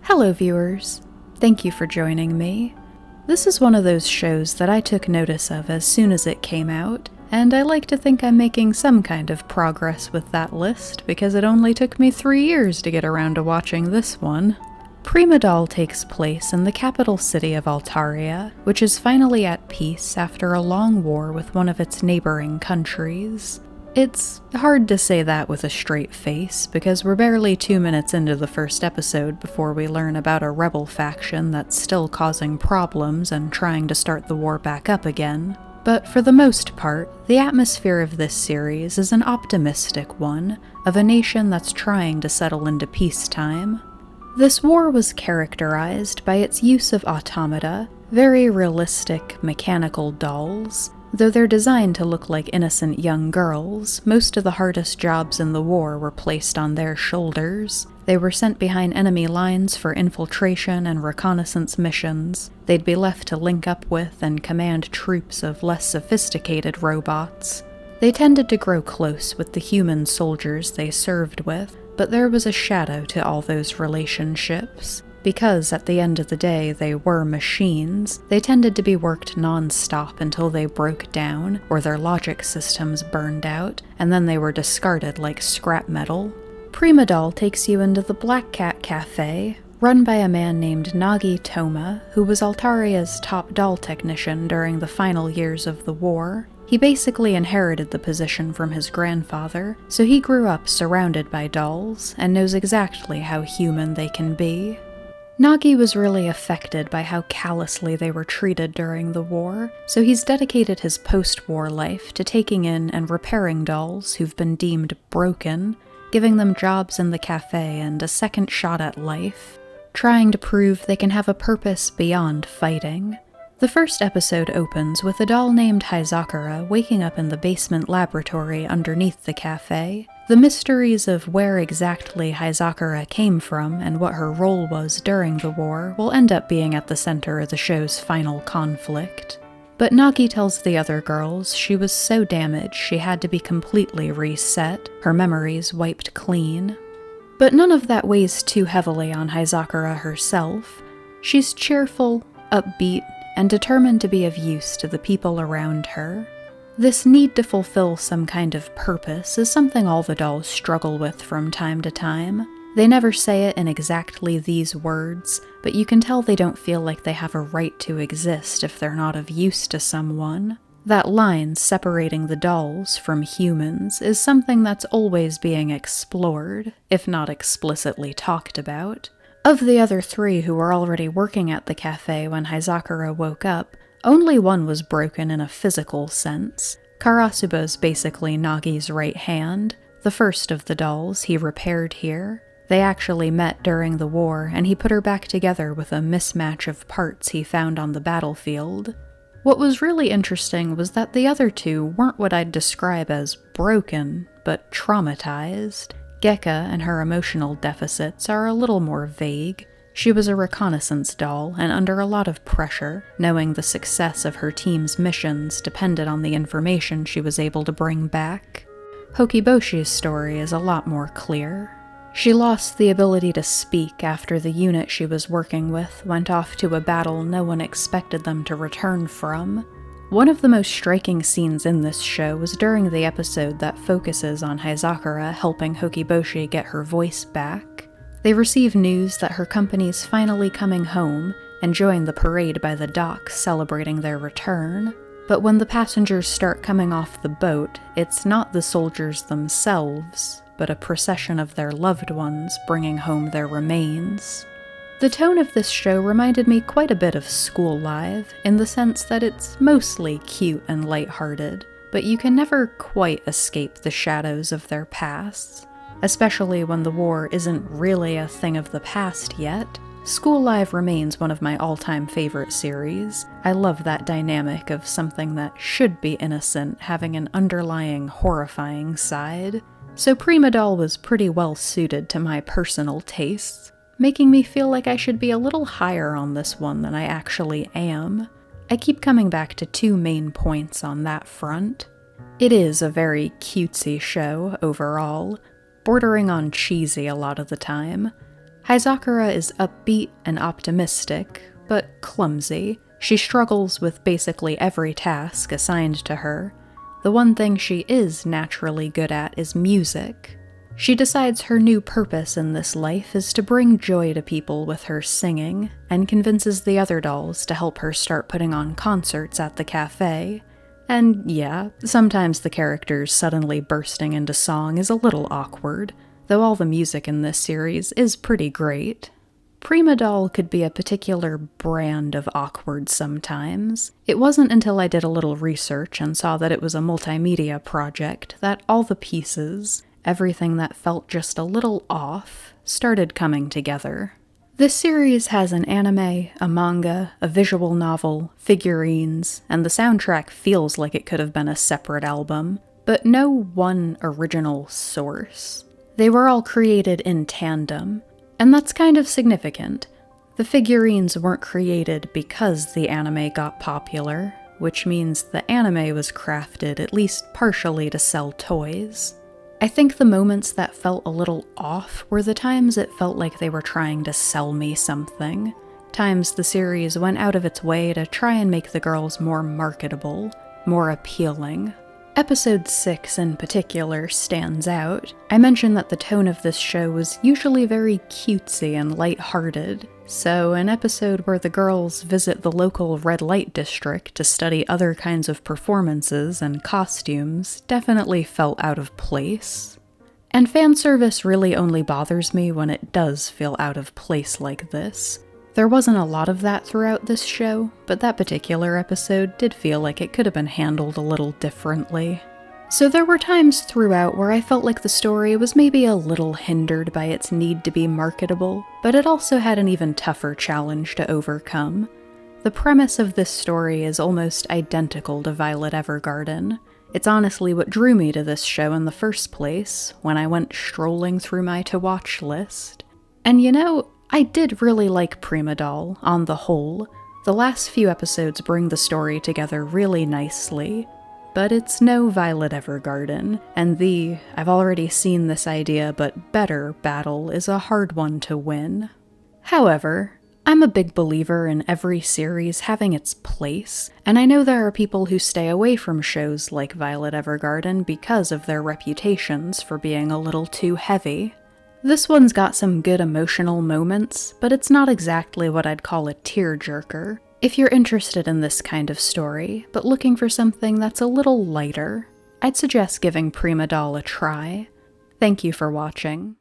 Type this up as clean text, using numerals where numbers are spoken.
Hello viewers, thank you for joining me. This is one of those shows that I took notice of as soon as it came out, and I like to think I'm making some kind of progress with that list because it only took me 3 years to get around to watching this one. Prima Doll takes place in the capital city of Altaria, which is finally at peace after a long war with one of its neighboring countries. It's hard to say that with a straight face, because we're barely 2 minutes into the first episode before we learn about a rebel faction that's still causing problems and trying to start the war back up again. But for the most part, the atmosphere of this series is an optimistic one, of a nation that's trying to settle into peacetime. This war was characterized by its use of automata, very realistic mechanical dolls. Though they're designed to look like innocent young girls, most of the hardest jobs in the war were placed on their shoulders. They were sent behind enemy lines for infiltration and reconnaissance missions. They'd be left to link up with and command troops of less sophisticated robots. They tended to grow close with the human soldiers they served with, but there was a shadow to all those relationships. Because at the end of the day they were machines, they tended to be worked non-stop until they broke down or their logic systems burned out, and then they were discarded like scrap metal. Prima Doll takes you into the Black Cat Cafe, run by a man named Nagi Toma, who was Altaria's top doll technician during the final years of the war. He basically inherited the position from his grandfather, so he grew up surrounded by dolls and knows exactly how human they can be. Nagi was really affected by how callously they were treated during the war, so he's dedicated his post-war life to taking in and repairing dolls who've been deemed broken, giving them jobs in the cafe and a second shot at life, trying to prove they can have a purpose beyond fighting. The first episode opens with a doll named Haizakura waking up in the basement laboratory underneath the cafe. The mysteries of where exactly Haizakura came from and what her role was during the war will end up being at the center of the show's final conflict. But Nagi tells the other girls she was so damaged she had to be completely reset, her memories wiped clean. But none of that weighs too heavily on Haizakura herself. She's cheerful, upbeat, and determined to be of use to the people around her. This need to fulfill some kind of purpose is something all the dolls struggle with from time to time. They never say it in exactly these words, but you can tell they don't feel like they have a right to exist if they're not of use to someone. That line separating the dolls from humans is something that's always being explored, if not explicitly talked about. Of the other 3 who were already working at the cafe when Haizakura woke up, only one was broken in a physical sense. Karasuba's basically Nagi's right hand, the first of the dolls he repaired here. They actually met during the war, and he put her back together with a mismatch of parts he found on the battlefield. What was really interesting was that the other 2 weren't what I'd describe as broken, but traumatized. Gekka and her emotional deficits are a little more vague. She was a reconnaissance doll and under a lot of pressure, knowing the success of her team's missions depended on the information she was able to bring back. Hokiboshi's story is a lot more clear. She lost the ability to speak after the unit she was working with went off to a battle no one expected them to return from. One of the most striking scenes in this show was during the episode that focuses on Haizakura helping Hokiboshi get her voice back. They receive news that her company's finally coming home and join the parade by the docks celebrating their return. But when the passengers start coming off the boat, it's not the soldiers themselves, but a procession of their loved ones bringing home their remains. The tone of this show reminded me quite a bit of School Live, in the sense that it's mostly cute and lighthearted, but you can never quite escape the shadows of their pasts. Especially when the war isn't really a thing of the past yet. School Live remains one of my all-time favorite series. I love that dynamic of something that should be innocent having an underlying horrifying side. So Prima Doll was pretty well suited to my personal tastes, making me feel like I should be a little higher on this one than I actually am. I keep coming back to 2 main points on that front. It is a very cutesy show overall, bordering on cheesy a lot of the time. Haizakura is upbeat and optimistic, but clumsy. She struggles with basically every task assigned to her. The one thing she is naturally good at is music. She decides her new purpose in this life is to bring joy to people with her singing, and convinces the other dolls to help her start putting on concerts at the cafe. And yeah, sometimes the characters suddenly bursting into song is a little awkward, though all the music in this series is pretty great. Prima Doll could be a particular brand of awkward sometimes. It wasn't until I did a little research and saw that it was a multimedia project that all the pieces, everything that felt just a little off, started coming together. This series has an anime, a manga, a visual novel, figurines, and the soundtrack feels like it could have been a separate album, but no one original source. They were all created in tandem, and that's kind of significant. The figurines weren't created because the anime got popular, which means the anime was crafted at least partially to sell toys. I think the moments that felt a little off were the times it felt like they were trying to sell me something. Times the series went out of its way to try and make the girls more marketable, more appealing. Episode 6 in particular stands out. I mentioned that the tone of this show was usually very cutesy and lighthearted, so an episode where the girls visit the local red light district to study other kinds of performances and costumes definitely felt out of place. And fan service really only bothers me when it does feel out of place like this. There wasn't a lot of that throughout this show, but that particular episode did feel like it could have been handled a little differently. So there were times throughout where I felt like the story was maybe a little hindered by its need to be marketable, but it also had an even tougher challenge to overcome. The premise of this story is almost identical to Violet Evergarden. It's honestly what drew me to this show in the first place, when I went strolling through my to-watch list. And you know, I did really like Prima Doll, on the whole. The last few episodes bring the story together really nicely. But it's no Violet Evergarden, and the "I've already seen this idea but better" battle is a hard one to win. However, I'm a big believer in every series having its place, and I know there are people who stay away from shows like Violet Evergarden because of their reputations for being a little too heavy. This one's got some good emotional moments, but it's not exactly what I'd call a tearjerker. If you're interested in this kind of story, but looking for something that's a little lighter, I'd suggest giving Prima Doll a try. Thank you for watching.